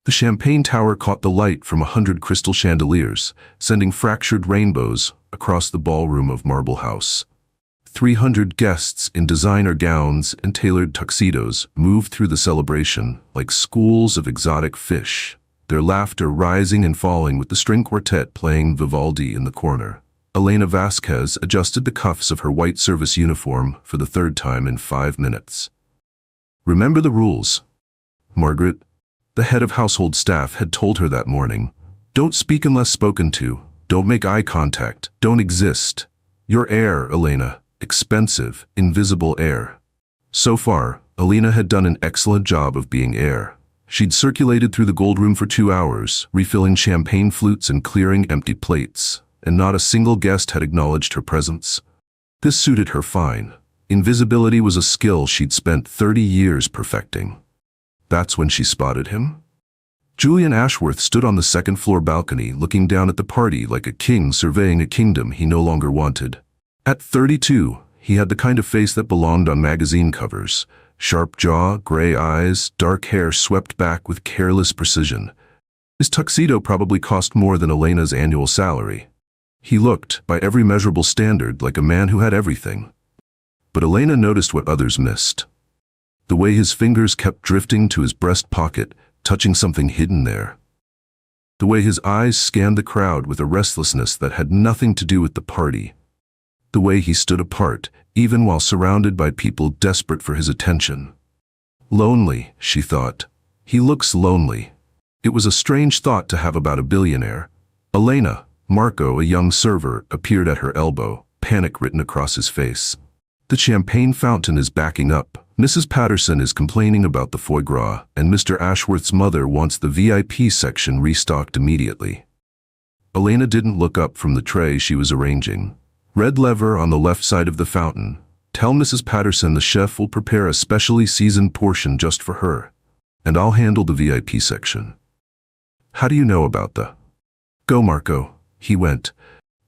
The champagne tower caught the light from 100 crystal chandeliers, sending fractured rainbows across the ballroom of Marble House. 300 guests in designer gowns and tailored tuxedos moved through the celebration like schools of exotic fish, their laughter rising and falling with the string quartet playing Vivaldi in the corner. Elena Vasquez adjusted the cuffs of her white service uniform for the third time in 5 minutes. "Remember the rules, Margaret," the head of household staff had told her that morning. "Don't speak unless spoken to. Don't make eye contact. Don't exist. You're air, Elena. Expensive, invisible air." So far, Elena had done an excellent job of being air. She'd circulated through the gold room for 2 hours, refilling champagne flutes and clearing empty plates, and not a single guest had acknowledged her presence. This suited her fine. Invisibility was a skill she'd spent 30 years perfecting. That's when she spotted him. Julian Ashworth stood on the second-floor balcony looking down at the party like a king surveying a kingdom he no longer wanted. At 32, he had the kind of face that belonged on magazine covers. Sharp jaw, gray eyes, dark hair swept back with careless precision. His tuxedo probably cost more than Elena's annual salary. He looked, by every measurable standard, like a man who had everything. But Elena noticed what others missed. The way his fingers kept drifting to his breast pocket, touching something hidden there. The way his eyes scanned the crowd with a restlessness that had nothing to do with the party. The way he stood apart, even while surrounded by people desperate for his attention. Lonely, she thought. He looks lonely. It was a strange thought to have about a billionaire. Elena, Marco, a young server, appeared at her elbow, panic written across his face. "The champagne fountain is backing up. Mrs. Patterson is complaining about the foie gras, and Mr. Ashworth's mother wants the VIP section restocked immediately." Elena didn't look up from the tray she was arranging. "Red lever on the left side of the fountain. Tell Mrs. Patterson the chef will prepare a specially seasoned portion just for her, and I'll handle the VIP section." "How do you know about the—" "Go, Marco." He went.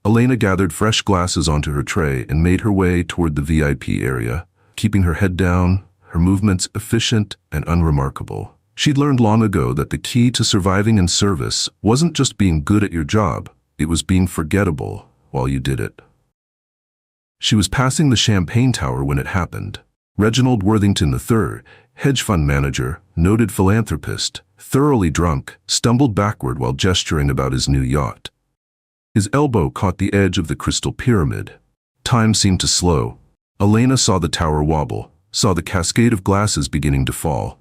Elena gathered fresh glasses onto her tray and made her way toward the VIP area, keeping her head down, her movements efficient and unremarkable. She'd learned long ago that the key to surviving in service wasn't just being good at your job, it was being forgettable while you did it. She was passing the champagne tower when it happened. Reginald Worthington III, hedge fund manager, noted philanthropist, thoroughly drunk, stumbled backward while gesturing about his new yacht. His elbow caught the edge of the crystal pyramid. Time seemed to slow. Elena saw the tower wobble, saw the cascade of glasses beginning to fall.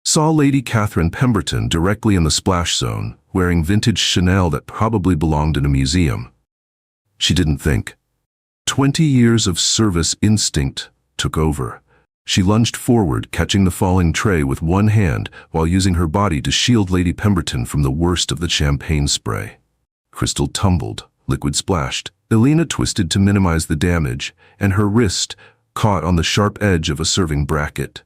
Saw Lady Catherine Pemberton directly in the splash zone, wearing vintage Chanel that probably belonged in a museum. She didn't think. 20 years of service instinct took over. She lunged forward, catching the falling tray with one hand while using her body to shield Lady Pemberton from the worst of the champagne spray. Crystal tumbled, liquid splashed. Elena twisted to minimize the damage, and her wrist caught on the sharp edge of a serving bracket.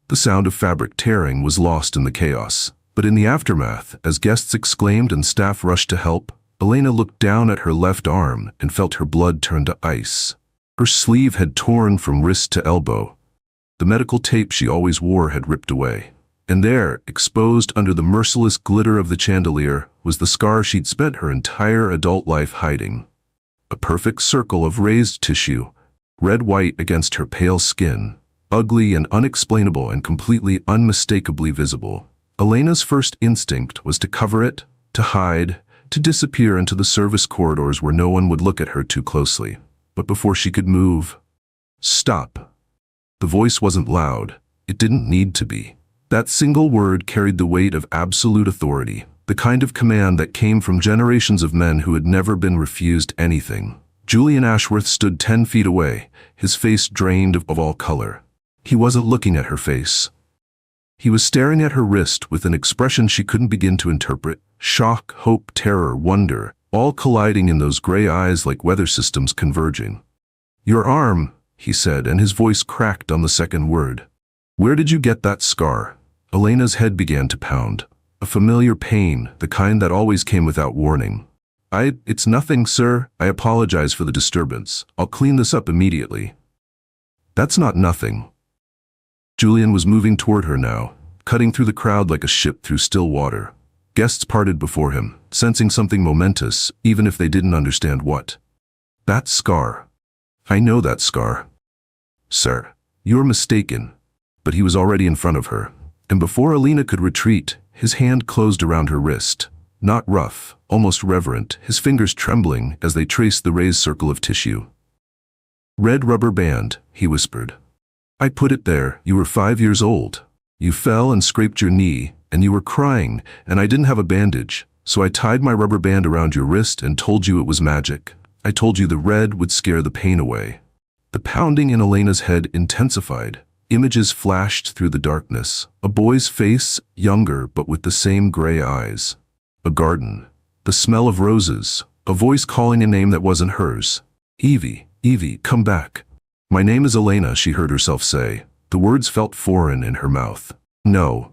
The sound of fabric tearing was lost in the chaos, but in the aftermath, as guests exclaimed and staff rushed to help, Elena looked down at her left arm and felt her blood turn to ice. Her sleeve had torn from wrist to elbow. The medical tape she always wore had ripped away. And there, exposed under the merciless glitter of the chandelier, was the scar she'd spent her entire adult life hiding. A perfect circle of raised tissue, red-white against her pale skin, ugly and unexplainable and completely unmistakably visible. Elena's first instinct was to cover it, to hide, to disappear into the service corridors where no one would look at her too closely. But before she could move, "Stop." The voice wasn't loud. It didn't need to be. That single word carried the weight of absolute authority, the kind of command that came from generations of men who had never been refused anything. Julian Ashworth stood 10 feet away, his face drained of all color. He wasn't looking at her face. He was staring at her wrist with an expression she couldn't begin to interpret. Shock, hope, terror, wonder, all colliding in those gray eyes like weather systems converging. "Your arm," he said, and his voice cracked on the second word. "Where did you get that scar?" Elena's head began to pound. A familiar pain, the kind that always came without warning. It's nothing, sir. I apologize for the disturbance. I'll clean this up immediately." "That's not nothing." Julian was moving toward her now, cutting through the crowd like a ship through still water. Guests parted before him, sensing something momentous, even if they didn't understand what. That scar. I know that scar. Sir, you're mistaken. But he was already in front of her, and before Alina could retreat, his hand closed around her wrist. Not rough, almost reverent, his fingers trembling as they traced the raised circle of tissue. Red rubber band, he whispered. I put it there. You were 5 years old. You fell and scraped your knee, and you were crying, and I didn't have a bandage, so I tied my rubber band around your wrist and told you it was magic. I told you the red would scare the pain away. The pounding in Elena's head intensified. Images flashed through the darkness. A boy's face, younger but with the same gray eyes. A garden. The smell of roses. A voice calling a name that wasn't hers. Evie, Evie, come back. My name is Elena, she heard herself say. The words felt foreign in her mouth. No.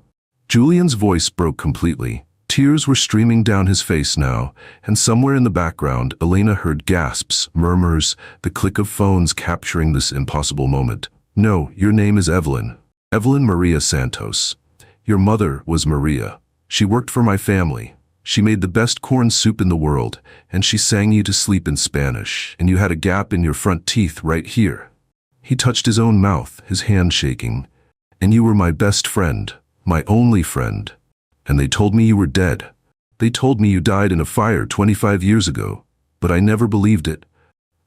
Julian's voice broke completely. Tears were streaming down his face now, and somewhere in the background, Elena heard gasps, murmurs, the click of phones capturing this impossible moment. No, your name is Evelyn. Evelyn Maria Santos. Your mother was Maria. She worked for my family. She made the best corn soup in the world, and she sang you to sleep in Spanish, and you had a gap in your front teeth right here. He touched his own mouth, his hand shaking. And you were my best friend, my only friend. And they told me you were dead. They told me you died in a fire 25 years ago, but I never believed it.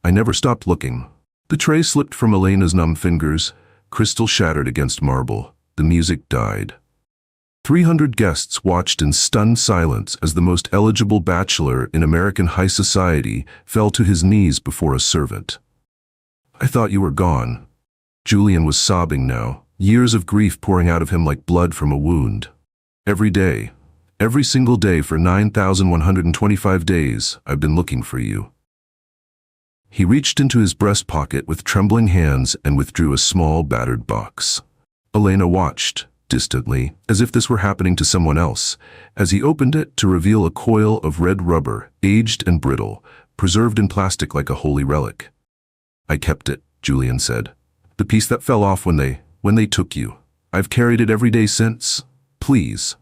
I never stopped looking. The tray slipped from Elena's numb fingers, crystal shattered against marble. The music died. 300 guests watched in stunned silence as the most eligible bachelor in American high society fell to his knees before a servant. I thought you were gone. Julian was sobbing now, years of grief pouring out of him like blood from a wound. Every day, every single day for 9,125 days, I've been looking for you. He reached into his breast pocket with trembling hands and withdrew a small, battered box. Elena watched, distantly, as if this were happening to someone else, as he opened it to reveal a coil of red rubber, aged and brittle, preserved in plastic like a holy relic. I kept it, Julian said. The piece that fell off when they took you. I've carried it every day since. Please.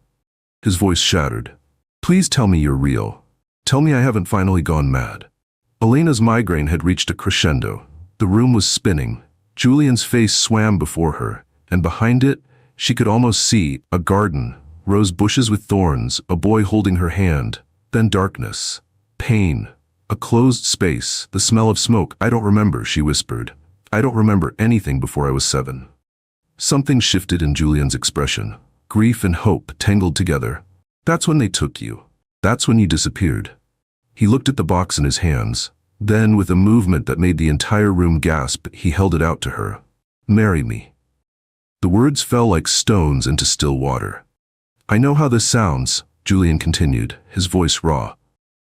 His voice shattered. Please tell me you're real. Tell me I haven't finally gone mad. Elena's migraine had reached a crescendo. The room was spinning. Julian's face swam before her, and behind it, she could almost see a garden, rose bushes with thorns, a boy holding her hand, then darkness, pain, a closed space, the smell of smoke. I don't remember, she whispered. I don't remember anything before I was 7. Something shifted in Julian's expression. Grief and hope tangled together. That's when they took you. That's when you disappeared. He looked at the box in his hands. Then, with a movement that made the entire room gasp, he held it out to her. Marry me. The words fell like stones into still water. I know how this sounds, Julian continued, his voice raw.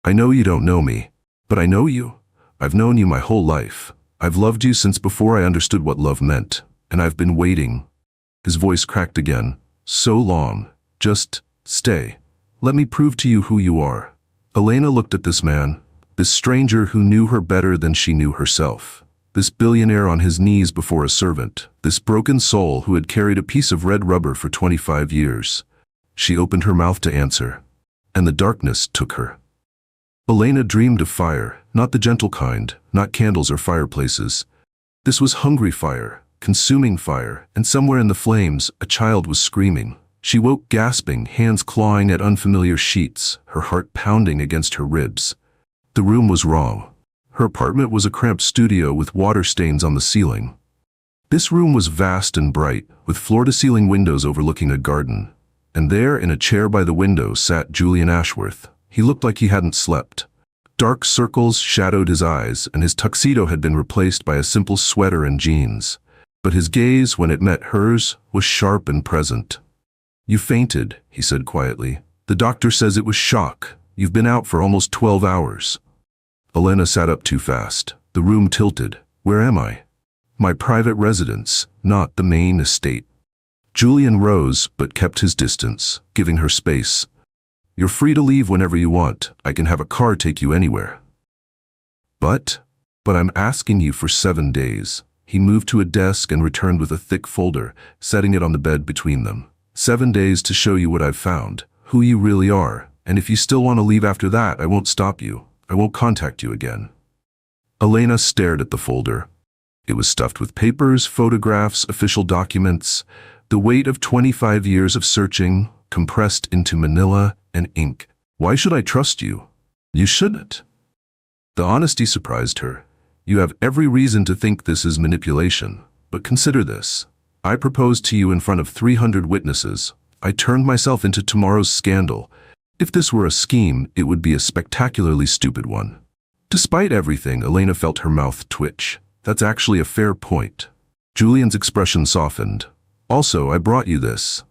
I know you don't know me, but I know you. I've known you my whole life. I've loved you since before I understood what love meant, and I've been waiting. His voice cracked again. So long. Just stay. Let me prove to you who you are. Elena looked at this man, this stranger who knew her better than she knew herself. This billionaire on his knees before a servant, this broken soul who had carried a piece of red rubber for 25 years. She opened her mouth to answer, and the darkness took her. Elena dreamed of fire, not the gentle kind, not candles or fireplaces. This was hungry fire, consuming fire, and somewhere in the flames, a child was screaming. She woke gasping, hands clawing at unfamiliar sheets, her heart pounding against her ribs. The room was wrong. Her apartment was a cramped studio with water stains on the ceiling. This room was vast and bright, with floor-to-ceiling windows overlooking a garden. And there, in a chair by the window, sat Julian Ashworth. He looked like he hadn't slept. Dark circles shadowed his eyes, and his tuxedo had been replaced by a simple sweater and jeans. But his gaze, when it met hers, was sharp and present. You fainted, he said quietly. The doctor says it was shock. You've been out for almost 12 hours. Elena sat up too fast. The room tilted. Where am I? My private residence, not the main estate. Julian rose, but kept his distance, giving her space. You're free to leave whenever you want. I can have a car take you anywhere. But I'm asking you for 7 days. He moved to a desk and returned with a thick folder, setting it on the bed between them. 7 days to show you what I've found, who you really are, and if you still want to leave after that, I won't stop you. I won't contact you again." Elena stared at the folder. It was stuffed with papers, photographs, official documents, the weight of 25 years of searching, compressed into manila and ink. "Why should I trust you? You shouldn't." The honesty surprised her. "You have every reason to think this is manipulation, but consider this. I proposed to you in front of 300 witnesses. I turned myself into tomorrow's scandal. If this were a scheme, it would be a spectacularly stupid one." Despite everything, Elena felt her mouth twitch. "That's actually a fair point." Julian's expression softened. "Also, I brought you this."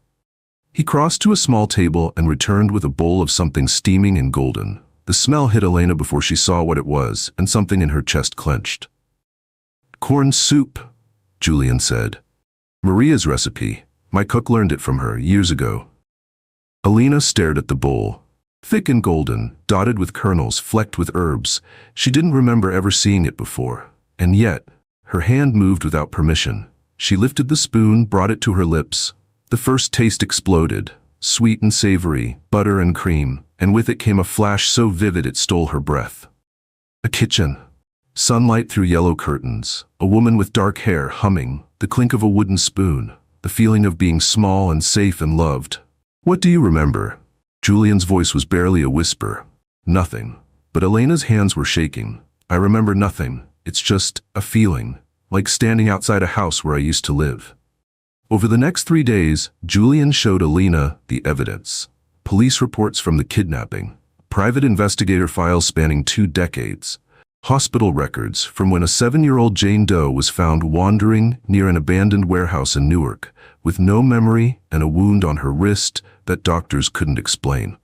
He crossed to a small table and returned with a bowl of something steaming and golden. The smell hit Elena before she saw what it was, and something in her chest clenched. "Corn soup," Julian said. "Maria's recipe. My cook learned it from her years ago." Elena stared at the bowl. Thick and golden, dotted with kernels, flecked with herbs. She didn't remember ever seeing it before. And yet, her hand moved without permission. She lifted the spoon, brought it to her lips. The first taste exploded, sweet and savory, butter and cream, and with it came a flash so vivid it stole her breath. A kitchen. Sunlight through yellow curtains, a woman with dark hair humming, the clink of a wooden spoon, the feeling of being small and safe and loved. "What do you remember?" Julian's voice was barely a whisper. "Nothing." But Elena's hands were shaking. "I remember nothing. It's just a feeling, like standing outside a house where I used to live." Over the next 3 days, Julian showed Elena the evidence. Police reports from the kidnapping, private investigator files spanning 2 decades, hospital records from when a 7-year-old Jane Doe was found wandering near an abandoned warehouse in Newark, with no memory and a wound on her wrist that doctors couldn't explain.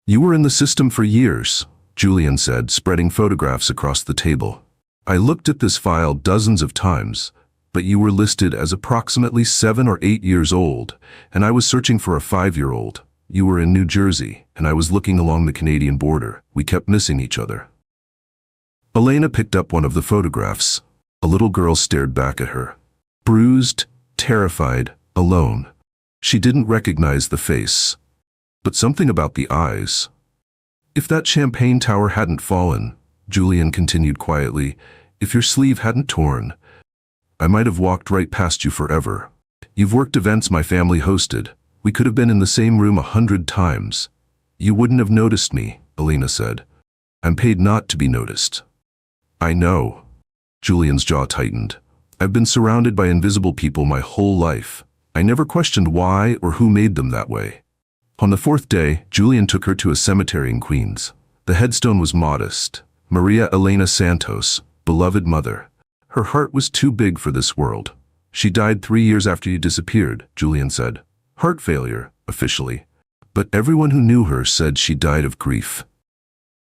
"You were in the system for years," Julian said, spreading photographs across the table. "I looked at this file dozens of times, but you were listed as approximately 7 or 8 years old, and I was searching for a 5-year-old. You were in New Jersey, and I was looking along the Canadian border. We kept missing each other." Elena picked up one of the photographs. A little girl stared back at her. Bruised, terrified, alone. She didn't recognize the face, but something about the eyes. "If that champagne tower hadn't fallen," Julian continued quietly, "if your sleeve hadn't torn, I might have walked right past you forever. You've worked events my family hosted. We could have been in the same room 100 times. You wouldn't have noticed me," Elena said. "I'm paid not to be noticed." "I know." Julian's jaw tightened. "I've been surrounded by invisible people my whole life. I never questioned why or who made them that way." On the 4th day, Julian took her to a cemetery in Queens. The headstone was modest. Maria Elena Santos, beloved mother. Her heart was too big for this world. "She died 3 years after you disappeared," Julian said. "Heart failure, officially. But everyone who knew her said she died of grief."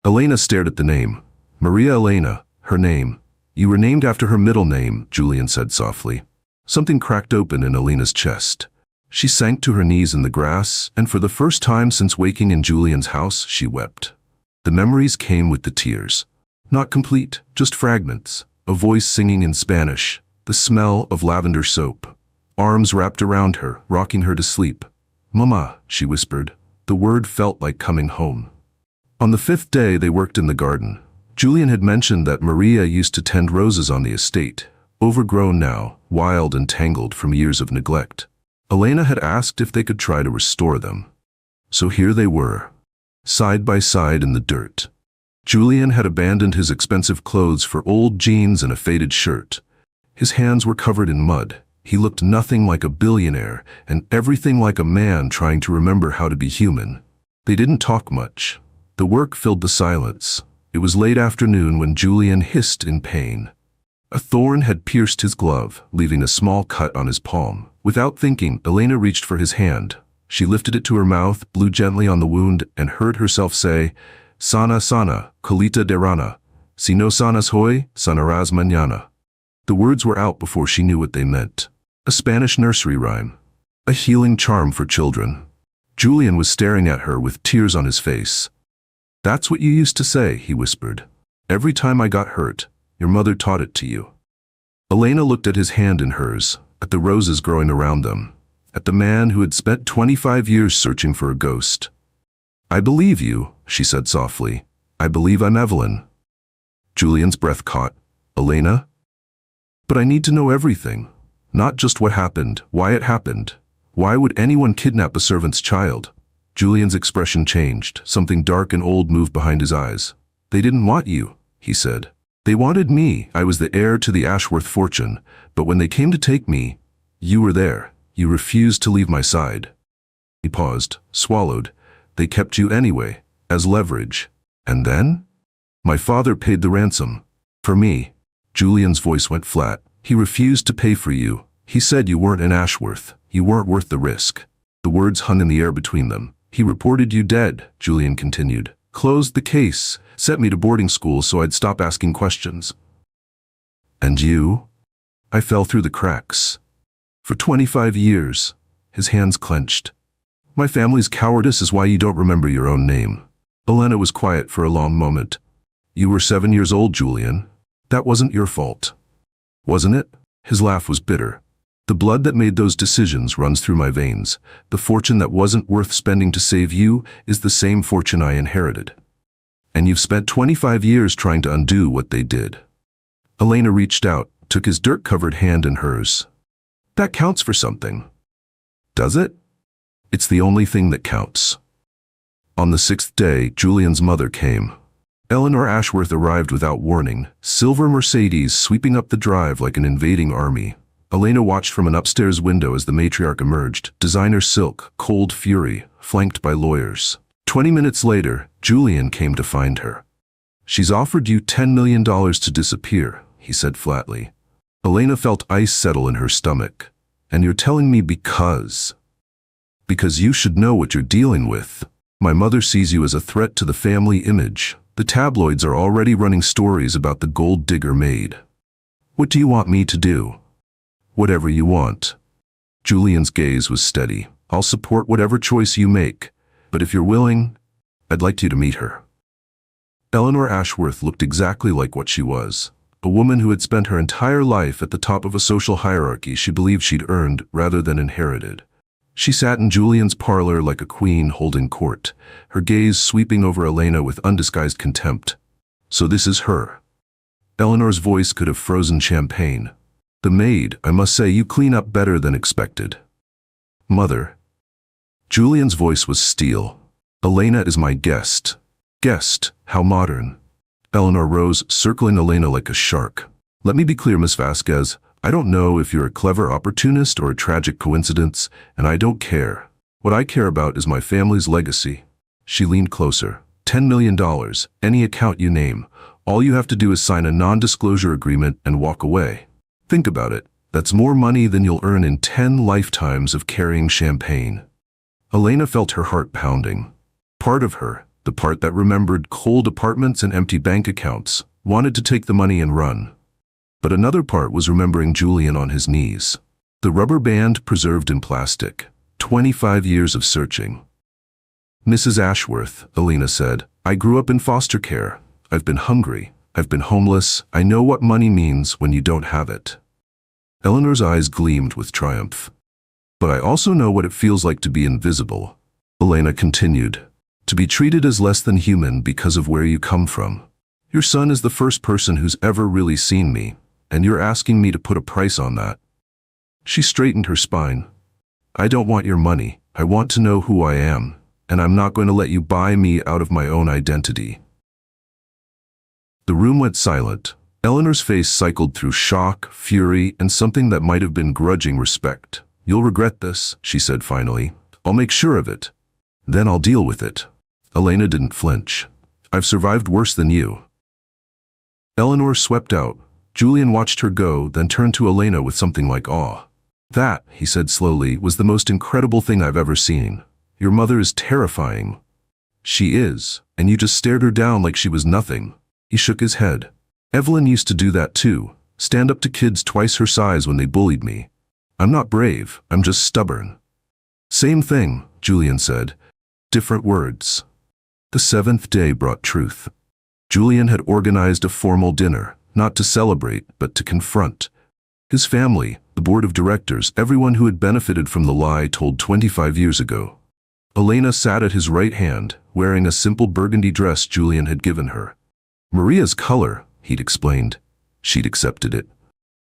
Elena stared at the name. "Maria Elena, her name. You were named after her middle name," Julian said softly. Something cracked open in Elena's chest. She sank to her knees in the grass, and for the first time since waking in Julian's house, she wept. The memories came with the tears. Not complete, just fragments. A voice singing in Spanish, the smell of lavender soap. Arms wrapped around her, rocking her to sleep. "Mama," she whispered. The word felt like coming home. On the 5th day, they worked in the garden. Julian had mentioned that Maria used to tend roses on the estate, overgrown now, wild and tangled from years of neglect. Elena had asked if they could try to restore them. So here they were, side by side in the dirt. Julian had abandoned his expensive clothes for old jeans and a faded shirt. His hands were covered in mud. He looked nothing like a billionaire, and everything like a man trying to remember how to be human. They didn't talk much. The work filled the silence. It was late afternoon when Julian hissed in pain. A thorn had pierced his glove, leaving a small cut on his palm. Without thinking, Elena reached for his hand. She lifted it to her mouth, blew gently on the wound, and heard herself say, "Sana, sana, colita de rana. Si no sanas hoy, sanarás mañana." The words were out before she knew what they meant. A Spanish nursery rhyme. A healing charm for children. Julian was staring at her with tears on his face. "That's what you used to say," he whispered. "Every time I got hurt, your mother taught it to you." Elena looked at his hand in hers, at the roses growing around them. at the man who had spent 25 years searching for a ghost. "I believe you," she said softly. "I believe I'm Evelyn." Julian's breath caught. "Elena?" "But I need to know everything. Not just what happened, why it happened. Why would anyone kidnap a servant's child?" Julian's expression changed. Something dark and old moved behind his eyes. "They didn't want you," he said. "They wanted me. I was the heir to the Ashworth fortune. But when they came to take me, you were there. You refused to leave my side." He paused, swallowed. "They kept you anyway, as leverage. And then? My father paid the ransom. For me." Julian's voice went flat. "He refused to pay for you. He said you weren't an Ashworth. You weren't worth the risk." The words hung in the air between them. "He reported you dead," Julian continued. "Closed the case, sent me to boarding school so I'd stop asking questions." "And you?" "I fell through the cracks. For 25 years." His hands clenched. "My family's cowardice is why you don't remember your own name." Elena was quiet for a long moment. "You were 7 years old, Julian. That wasn't your fault. Wasn't it?" His laugh was bitter. "The blood that made those decisions runs through my veins. The fortune that wasn't worth spending to save you is the same fortune I inherited. And you've spent 25 years trying to undo what they did." Elena reached out, took his dirt-covered hand in hers. "That counts for something." "Does it?" "It's the only thing that counts." On the 6th day, Julian's mother came. Eleanor Ashworth arrived without warning, silver Mercedes sweeping up the drive like an invading army. Elena watched from an upstairs window as the matriarch emerged, designer silk, cold fury, flanked by lawyers. 20 minutes later, Julian came to find her. "She's offered you $10 million to disappear," he said flatly. Elena felt ice settle in her stomach. "And you're telling me because you should know what you're dealing with. My mother sees you as a threat to the family image. The tabloids are already running stories about the gold digger Maid. What do you want me to do?" "Whatever you want." Julian's gaze was steady. "I'll support whatever choice you make, but if you're willing, I'd like you to meet her." Eleanor Ashworth looked exactly like what she was, a woman who had spent her entire life at the top of a social hierarchy she believed she'd earned rather than inherited. She sat in Julian's parlor like a queen holding court, her gaze sweeping over Elena with undisguised contempt. "So this is her." Eleanor's voice could have frozen champagne. "The maid, I must say you clean up better than expected." "Mother." Julian's voice was steel. "Elena is my guest." "Guest? How modern." Eleanor rose, circling Elena like a shark. "Let me be clear, Miss Vasquez. I don't know if you're a clever opportunist or a tragic coincidence, and I don't care. What I care about is my family's legacy." She leaned closer. $10 million, any account you name. All you have to do is sign a non-disclosure agreement and walk away. Think about it. That's more money than you'll earn in 10 lifetimes of carrying champagne. Elena felt her heart pounding. Part of her, the part that remembered cold apartments and empty bank accounts, wanted to take the money and run. But another part was remembering Julian on his knees. The rubber band preserved in plastic. 25 years of searching. "Mrs. Ashworth," Elena said, "I grew up in foster care. I've been hungry. I've been homeless. I know what money means when you don't have it." Eleanor's eyes gleamed with triumph. "But I also know what it feels like to be invisible," Elena continued. "To be treated as less than human because of where you come from. Your son is the first person who's ever really seen me, and you're asking me to put a price on that." She straightened her spine. "I don't want your money. I want to know who I am, and I'm not going to let you buy me out of my own identity." The room went silent. Eleanor's face cycled through shock, fury, and something that might have been grudging respect. "You'll regret this," she said finally. "I'll make sure of it. Then I'll deal with it." Elena didn't flinch. "I've survived worse than you." Eleanor swept out. Julian watched her go, then turned to Elena with something like awe. "That," he said slowly, "was the most incredible thing I've ever seen. Your mother is terrifying." "She is, and you just stared her down like she was nothing." He shook his head. "Evelyn used to do that too, stand up to kids twice her size when they bullied me. I'm not brave, I'm just stubborn." "Same thing," Julian said. "Different words." The 7th day brought truth. Julian had organized a formal dinner, not to celebrate, but to confront. His family, The board of directors, everyone who had benefited from the lie told 25 years ago. Elena sat at his right hand, wearing a simple burgundy dress Julian had given her. Maria's color, he'd explained. She'd accepted it.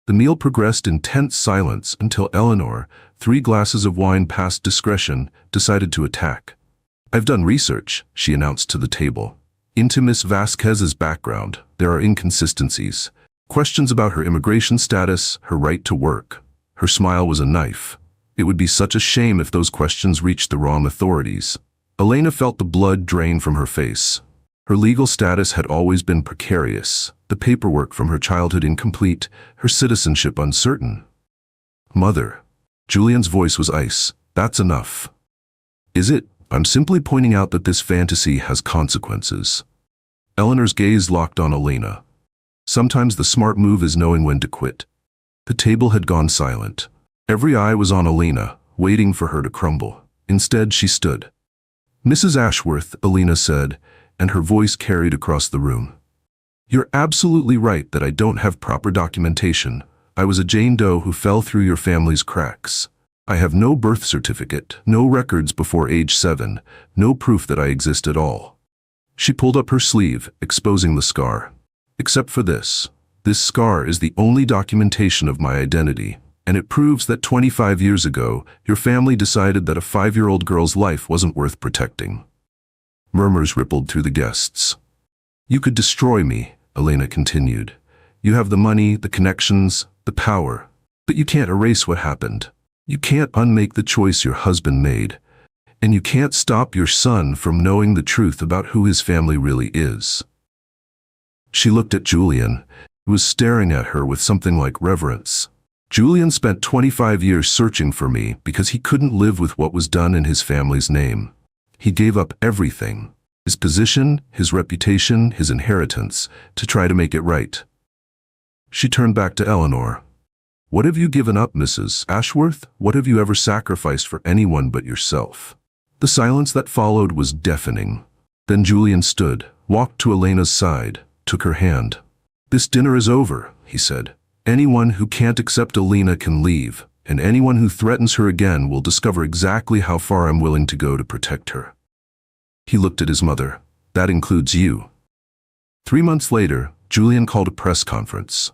The meal progressed in tense silence until Eleanor, 3 glasses of wine past discretion, decided to attack. "I've done research," she announced to the table. "Into Miss Vasquez's background, there are inconsistencies. Questions about her immigration status, her right to work." Her smile was a knife. It would be such a shame if those questions reached the wrong authorities. Elena felt the blood drain from her face. Her legal status had always been precarious, the paperwork from her childhood incomplete, her citizenship uncertain. "Mother." Julian's voice was ice. "That's enough." "Is it? I'm simply pointing out that this fantasy has consequences." Eleanor's gaze locked on Elena. Sometimes the smart move is knowing when to quit. The table had gone silent. Every eye was on Elena, waiting for her to crumble. Instead, she stood. "Mrs. Ashworth," Elena said, and her voice carried across the room. "You're absolutely right that I don't have proper documentation. I was a Jane Doe who fell through your family's cracks. I have no birth certificate, no records before age 7, no proof that I exist at all." She pulled up her sleeve, exposing the scar. "Except for this. This scar is the only documentation of my identity, and it proves that 25 years ago, your family decided that a 5-year-old girl's life wasn't worth protecting." Murmurs rippled through the guests. "You could destroy me," Elena continued. "You have the money, the connections, the power, but you can't erase what happened. You can't unmake the choice your husband made, and you can't stop your son from knowing the truth about who his family really is." She looked at Julian, who was staring at her with something like reverence. "Julian spent 25 years searching for me because he couldn't live with what was done in his family's name. He gave up everything, his position, his reputation, his inheritance, to try to make it right." She turned back to Eleanor. "What have you given up, Mrs. Ashworth? What have you ever sacrificed for anyone but yourself?" The silence that followed was deafening. Then Julian stood, walked to Elena's side, took her hand. "This dinner is over," he said. "Anyone who can't accept Elena can leave, and anyone who threatens her again will discover exactly how far I'm willing to go to protect her." He looked at his mother. "That includes you." 3 months later, Julian called a press conference.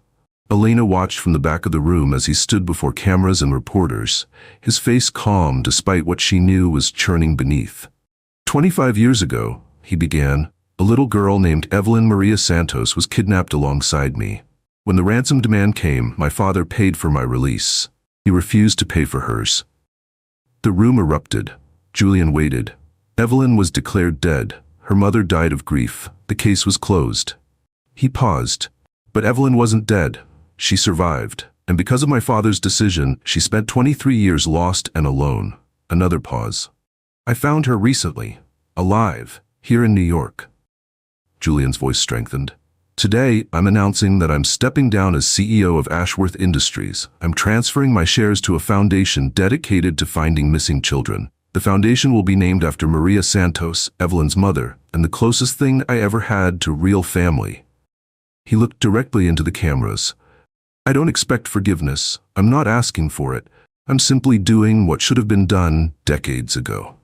Elena watched from the back of the room as he stood before cameras and reporters, his face calm despite what she knew was churning beneath. 25 years ago, he began, a little girl named Evelyn Maria Santos was kidnapped alongside me. When the ransom demand came, my father paid for my release. He refused to pay for hers." The room erupted. Julian waited. Evelyn was declared dead. Her mother died of grief. The case was closed. He paused. "But Evelyn wasn't dead. She survived, and because of my father's decision, she spent 23 years lost and alone." Another pause. "I found her recently, alive, here in New York." Julian's voice strengthened. "Today, I'm announcing that I'm stepping down as CEO of Ashworth Industries. I'm transferring my shares to a foundation dedicated to finding missing children. The foundation will be named after Maria Santos, Evelyn's mother, and the closest thing I ever had to real family." He looked directly into the cameras. "I don't expect forgiveness. I'm not asking for it. I'm simply doing what should have been done decades ago."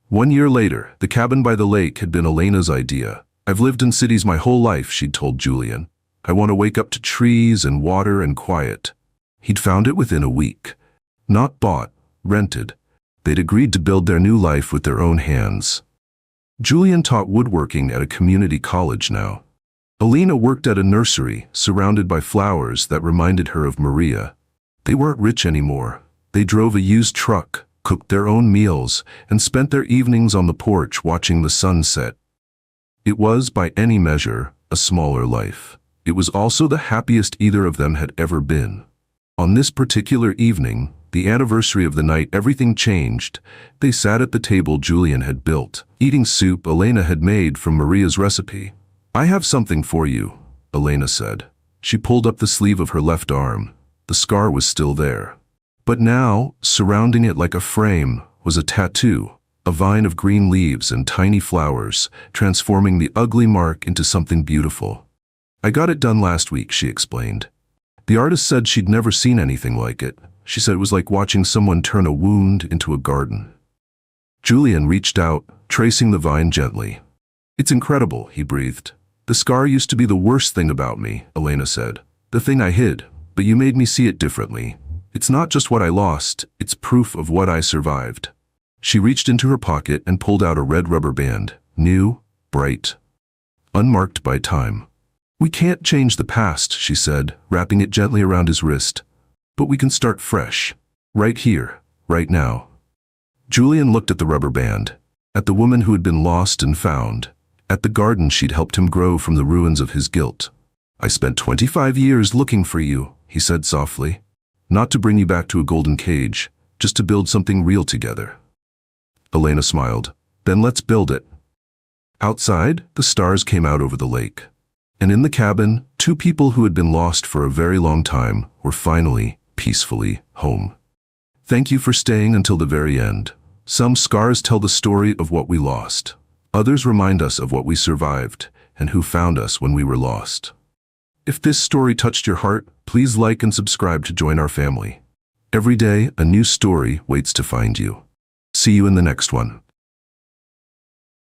1 year later, the cabin by the lake had been Elena's idea. "I've lived in cities my whole life," she'd told Julian. "I want to wake up to trees and water and quiet." He'd found it within a week. Not bought, rented. They'd agreed to build their new life with their own hands. Julian taught woodworking at a community college now. Elena worked at a nursery, surrounded by flowers that reminded her of Maria. They weren't rich anymore. They drove a used truck, cooked their own meals, and spent their evenings on the porch watching the sun set. It was, by any measure, a smaller life. It was also the happiest either of them had ever been. On this particular evening, the anniversary of the night everything changed, they sat at the table Julian had built, eating soup Elena had made from Maria's recipe. "I have something for you," Elena said. She pulled up the sleeve of her left arm. The scar was still there. But now, surrounding it like a frame, was a tattoo, a vine of green leaves and tiny flowers, transforming the ugly mark into something beautiful. "I got it done last week," she explained. "The artist said she'd never seen anything like it. She said it was like watching someone turn a wound into a garden. Julian reached out, tracing the vine gently. It's incredible, he breathed. The scar used to be the worst thing about me, Elena said. The thing I hid, but you made me see it differently. It's not just what I lost, it's proof of what I survived. She reached into her pocket and pulled out a red rubber band, new, bright, unmarked by time. We can't change the past, she said, wrapping it gently around his wrist. But we can start fresh. Right here, right now. Julian looked at the rubber band, at the woman who had been lost and found, at the garden she'd helped him grow from the ruins of his guilt. I spent 25 years looking for you, he said softly. Not to bring you back to a golden cage, just to build something real together. Elena smiled. Then let's build it. Outside, the stars came out over the lake. And in the cabin, two people who had been lost for a very long time were finally, peacefully, home. Thank you for staying until the very end. Some scars tell the story of what we lost. Others remind us of what we survived and who found us when we were lost. If this story touched your heart, please like and subscribe to join our family. Every day, a new story waits to find you. See you in the next one.